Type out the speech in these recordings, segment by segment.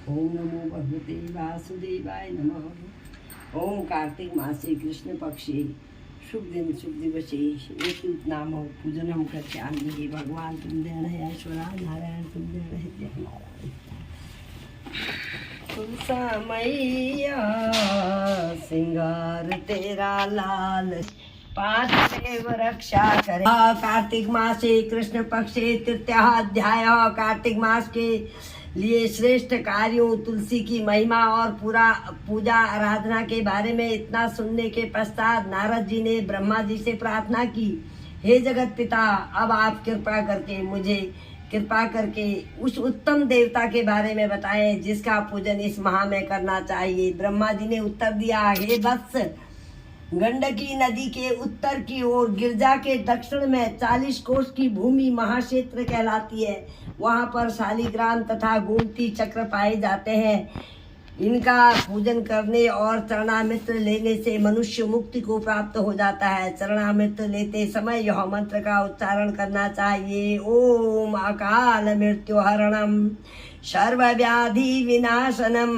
ओम नमो भगवते वासुदेवाय नमः। ओम कार्तिक मासे कृष्ण पक्षे शुभ दिन शुभ दिवसे एक नाम पूजन हम करके आनंदी भगवान तुम देण है ऐश्वरा नारायण तुम देण है जय नारायण। तुलसा मैया सिंगार तेरा लाल पांच देव रक्षा करे। कार्तिक मासे कृष्ण पक्षे तृतीयाध्याय। कार्तिक मास के लिए श्रेष्ठ कार्यों तुलसी की महिमा और पूरा पूजा आराधना के बारे में इतना सुनने के पश्चात नारद जी ने ब्रह्मा जी से प्रार्थना की, हे जगत पिता, अब आप कृपा करके उस उत्तम देवता के बारे में बताएं जिसका पूजन इस माह में करना चाहिए। ब्रह्मा जी ने उत्तर दिया, हे वत्स, गंडकी नदी के उत्तर की ओर गिरजा के दक्षिण में 40 कोस की भूमि महाक्षेत्र कहलाती है। वहां पर शालिग्राम तथा गोमती चक्र पाए जाते हैं। इनका पूजन करने और चरणामृत लेने से मनुष्य मुक्ति को प्राप्त हो जाता है। चरणामृत लेते समय यह मंत्र का उच्चारण करना चाहिए, ओम अकाल मृत्यु हरणम सर्वव्याधि विनाशनम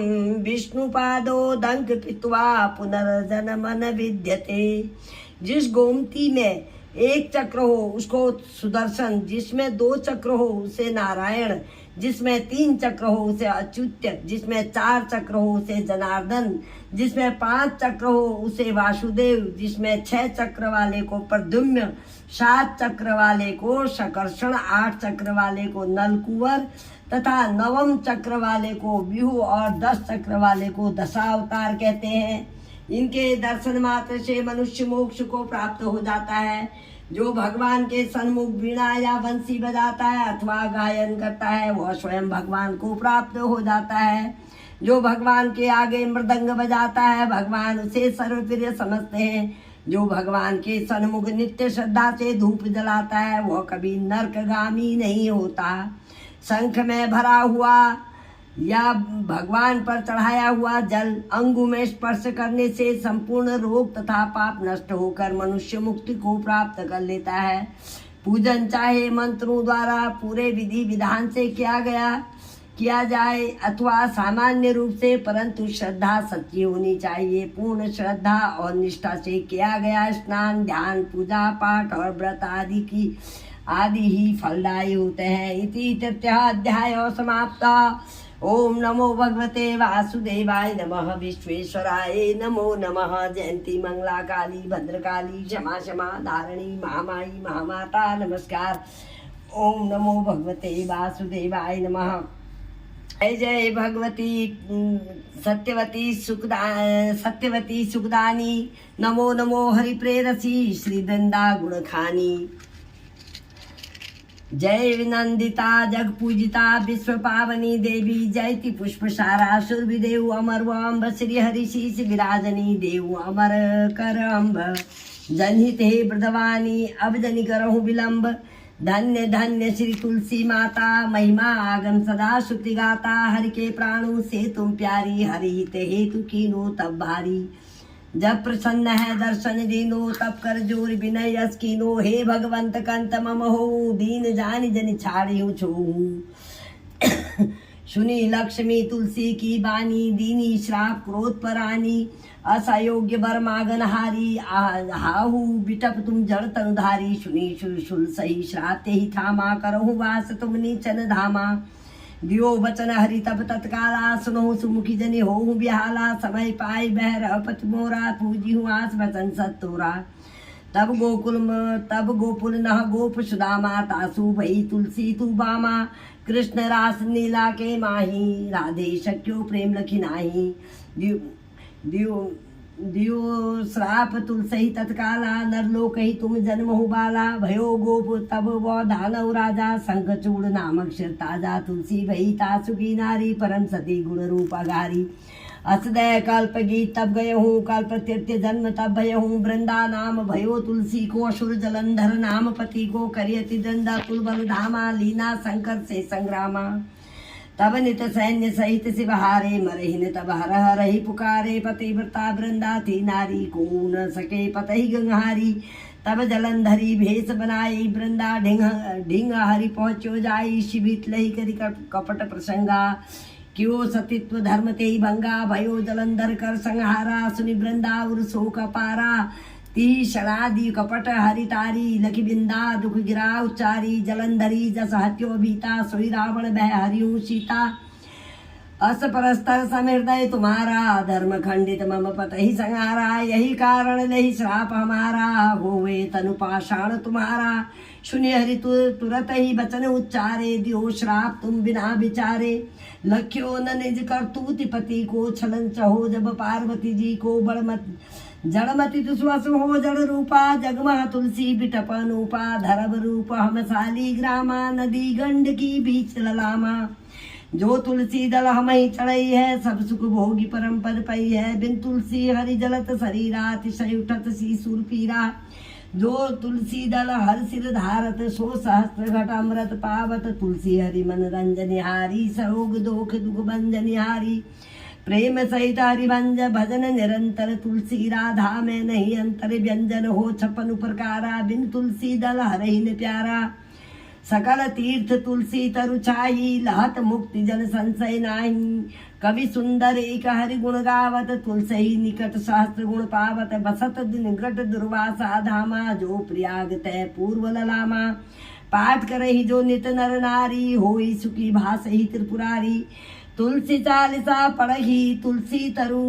विष्णुपादो दंक पित्वा पुनर्जन्म न विद्यते। जिस गोमती में एक चक्र हो उसको सुदर्शन, जिसमें 2 चक्र हो उसे नारायण, जिसमें 3 चक्र हो उसे अच्युत, जिसमें 4 चक्र हो उसे जनार्दन, जिसमें 5 चक्र हो उसे वासुदेव, जिसमें 6 चक्र वाले को प्रद्युम्न, 7 चक्र वाले को शकर्षण, 8 चक्र वाले को नलकुवर तथा 9वें चक्र वाले को विहु और 10 चक्र वाले को दशावतार कहते हैं। इनके दर्शन मात्र से मनुष्य मोक्ष को प्राप्त हो जाता है। जो भगवान के सन्मुख वीणा या बंसी बजाता है अथवा गायन करता है वह स्वयं भगवान को प्राप्त हो जाता है। जो भगवान के आगे मृदंग बजाता है भगवान उसे सर्वप्रिय समझते हैं। जो भगवान के सन्मुख नित्य श्रद्धा से धूप जलाता है वह कभी नरकगामी नहीं होता। शंख में भरा हुआ या भगवान पर चढ़ाया हुआ जल अंगु में स्पर्श करने से संपूर्ण रोग तथा पाप नष्ट होकर मनुष्य मुक्ति को प्राप्त कर लेता है। पूजन चाहे मंत्रों द्वारा पूरे विधि विधान से किया जाए अथवा सामान्य रूप से, परंतु श्रद्धा सच्ची होनी चाहिए। पूर्ण श्रद्धा और निष्ठा से किया गया स्नान, ध्यान, पूजा पाठ और व्रत आदि ही फलदायी होते हैं। इति तृतीयाध्याय समाप्ता। ओम नमो भगवते वासुदेवाय नमः। विश्वेश्वराय नमो नमः। जयंती मंगला काली भद्रकाली क्षमा क्षमा धारणी महामाई महामाता नमस्कार। ओम नमो भगवते वासुदेवाय नमः। जय जय भगवती सत्यवती सुखदानी। नमो नमो हरिप्रेरसी श्री वृंदा गुणखानी। जय विनंदिता जग पूजिता विश्व पावनी देवी जयति पुष्पसारा सुरभिदेव अमरवम्ब श्री हरि शीश विराजनी देव अमर कर अम्ब जनहित हे ब्रदवानी अब जनि करहु विलंब। धन्य धन्य श्री तुलसी माता महिमा आगम सदा श्रुति गाता। हरि के प्राणों से तुम प्यारी हरि हित हेतु कीनो तब भारी। जब प्रसन्न है दर्शन दीनो तब कर जोर विनय यस कीनो। हे भगवंत कंत मम हो दीन जानि जनि छाड़ियो छो। सुनी लक्ष्मी तुलसी की बानी दीनी श्राप क्रोध परानी। असयोग्य वर मागन हारी हाहू बिटप तुम जड़ तनुधारी। सुनी शुल सही श्राते ही थामा करहु वास तुम नीचन धामा। दियो वचन हरि तब तत्काला सुनो सुमुखी जनि हो बिहाला। समय पाई बहर पत मोरा पूजी हूँ आस वचन सत्तोरा। तब गोकुल नह गोप सुदामा तासु भई तुलसी तू बामा। कृष्ण रास नीला के माही राधे शक्यो प्रेम लखी नाही। दियो श्राप तुलसी तत्काला नरलोक ही तुम जन्म हो बाला। भयो गोप तब वो दानव राजा शंखचूड़ नामक शिर ताजा। तुलसी भई तासु की नारी परम सती गुण रूप अगारी। असदय कल्प गीत तब गये हूँ कल्प तीर्थ जन्म तब भय हूँ। वृंदा नाम भयो तुलसी को असुर जलंधर नाम पति को। करियति दंदा कुलबल धामा लीना शंकर से संग्रामा। तब नित सैन्य सहित शिवहारे मरहिन तब हर हर ही पुकारे। पतिव्रता वृंदा थी नारी को न सके पतहि गंहारी। तब जलंधरी भेष बनाई वृंदा ढिंग हरि पहुँचो जाई। शिवित लही करी कपट प्रसंगा क्यों सतित्व धर्म ते भंगा भयो जलंधर कर संहारा सुनि वृंदा उर शोक पारा ती शरादि कपट हरितारी लखी बिंदा दुख गिरा उच्चारी जलंधरी जस हत्यो भीता सोई रावण भय हरिऊ सीता अस परस्तर समिर्दय तुम्हारा धर्म खंडित मम पत ही संहारा यही कारण लही श्राप हमारा होवे तनु पाषाण तुम्हारा सुनि हरि तुरत ही बचन उच्चारे दियो श्राप तुम बिना विचारे लख्यो न निज करतूति पति को छलन चहो जब पार्वती जी को बड़मत जड़मति दुस्वस हो जड़ रूपा जगमह तुलसी बिटप अनूपा धरब रूप हम साली ग्रामा नदी गंड की बीच ललामा जो तुलसी दल हम ही चढ़ई है सब सुख भोगी परम पद पई है बिन तुलसी हरि जलत शरीरा अतिशय उठत सी सुर पीरा जो तुलसी दल हर सिर धारत सो सहस्त्र घट अमृत पावत तुलसी हरि मन रंजनिहारी सरोग दोख दुख भंजनिहारी प्रेम सहित हरिभंज भजन निरंतर तुलसी राधा में नहीं अंतर व्यंजन हो छपन प्रकारा बिन तुलसी दल हरहि न प्यारा सकल तीर्थ तुलसी तरु छाई लहत मुक्ति जन संशय नाही कवि सुंदर एक हरि गुण गावत तुलसी निकट सहस्त्र गुण पावत बसत निकट दुर्वासा धामा जो प्रयाग तय पूर्व ललामा पाठ करहि जो नित नर नारी होई सुखी भासहि त्रिपुरारी तुलसी चालीसा पढ़ही तुलसी तरु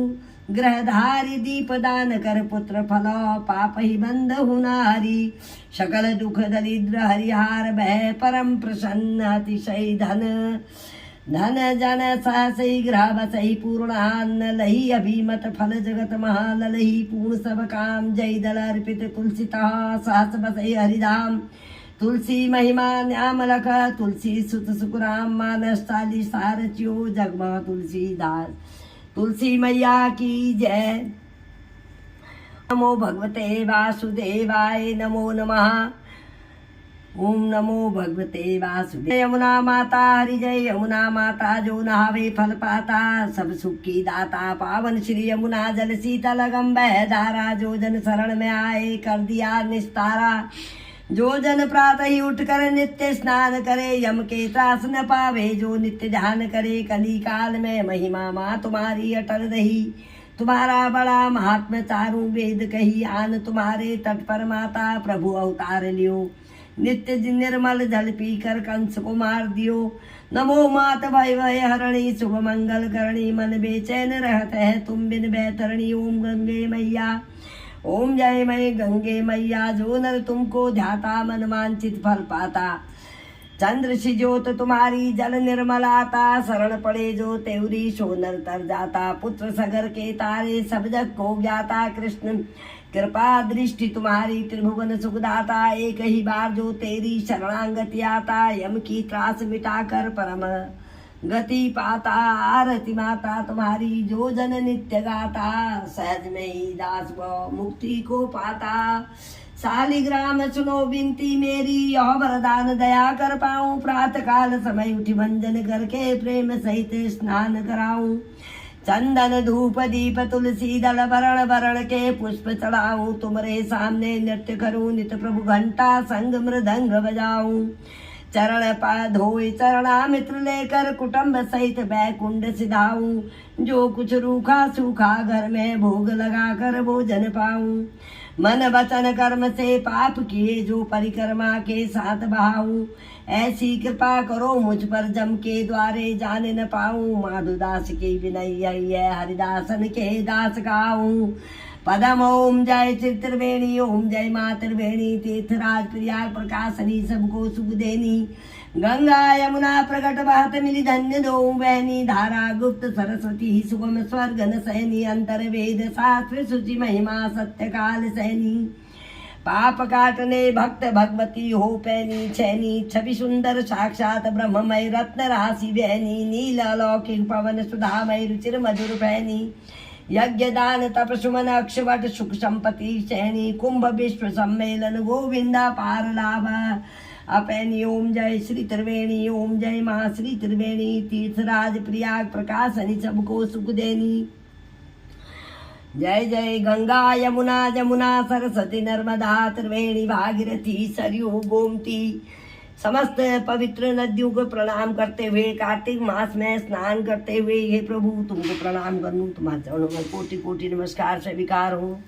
ग्रहधारी दीप दान कर पुत्र फल पाप ही बंद हुनारी सकल दुख दरिद्र हरिहार भय परम प्रसन्न अतिशय धन धन जन सहसई ग्रह बसई पूर्णान्न लही अभिमत फल जगत महाल लही पूर्ण सब काम जय दल अर्पित तुलसीता सहस बसई हरिधाम तुलसी महिमा न्यामलक तुलसी सुत सुखराम मानस चाली सारच्यो जगमा तुलसीदास तुलसी मैया की जय। नमो भगवते वासुदेवाय नमो नमः। ओम नमो भगवते वासुदेव। यमुना माता हरि जय यमुना माता जो नहावे फल पाता सब सुख की दाता पावन श्री यमुना जल शीतल गंबह धारा जो जन शरण में आए कर दिया निस्तारा जो जन प्रातः ही उठकर नित्य स्नान करे यम के त्रास न पावे जो नित्य ध्यान करे कली काल में महिमा माँ तुम्हारी अटल रही तुम्हारा बड़ा महात्म चारू वेद कही आन तुम्हारे तट पर माता प्रभु अवतार लियो नित्य निर्मल जल पी कर कंस को मार दियो नमो मात भय भय हरणी शुभ मंगल करणी मन बेचैन रहत है तुम बिन बैतरणी ओम गंगे मैया ओम जय मय गंगे मैया जो नर तुमको ध्याता मन वांछित फल पाता चंद्र सी ज्योत तुम्हारी जल निर्मल आता शरण पड़े जो तेवरी सो नर तर जाता पुत्र सगर के तारे सब जग को ज्ञाता कृष्ण कृपा दृष्टि तुम्हारी त्रिभुवन सुखदाता एक ही बार जो तेरी शरणागति आता यम की त्रास मिटा कर परम गति पाता आरती माता तुम्हारी जो जन नित्य गाता सहज में ही दास वो मुक्ति को पाता शालिग्राम सुनो बिनती मेरी यह वरदान दया कर पाऊं प्रातः काल समय उठी भंजन करके प्रेम सहित स्नान कराऊं चंदन धूप दीप तुलसी दल वरण वरण के पुष्प चढ़ाऊं तुम्हारे सामने नृत्य करूं नित प्रभु घंटा संग मृदंग बजाऊं चरण पा धोए चरणामित्र लेकर कुटुंब सहित बैकुंड सिधाऊं जो कुछ रूखा सूखा घर में भोग लगा कर भोजन पाऊं मन वचन कर्म से पाप किए जो परिक्रमा के साथ बहाऊं ऐसी कृपा करो मुझ पर जम के द्वारे जाने न पाऊं माधुदास की विनय हरिदासन के दास गाऊं पदम ओम जय त्रिवेणी ओम जय माँ त्रिवेणी तीर्थराज प्रयाग प्रकाशनी सबको सुख देनी गंगा यमुना प्रकट बहत मिली धन्य दो बहनी धारा गुप्त सरस्वती सुगम स्वर्ग न सैनी अंतर वेद शास्त्र सूचि महिमा सत्य काल सैनी पाप काटने भक्त भगवती हो पैनी छैनी छवि सुंदर साक्षात ब्रह्ममय रत्न राशि बहनी नील अलौकिक पवन सुधामय रुचिर मधुर पैनी यज्ञ दान तप सुमन अक्षवट सुख संपत्ति सैनी कुंभ विश्व सम्मेलन गोविंदा पार लाभ अपैनी ओम जय श्री त्रिवेणी ओम जय माँ श्री त्रिवेणी तीर्थराज प्रयाग प्रकाशनी सबको सुख देनी जय जय गंगा यमुना जमुना सरस्वती नर्मदा त्रिवेणी भागीरथी सरयू गोमती समस्त पवित्र नदियों को प्रणाम करते हुए, कार्तिक मास में स्नान करते हुए, हे प्रभु तुमको प्रणाम करूं, तुम्हारे चरणों में कोटि कोटि नमस्कार स्वीकार हो।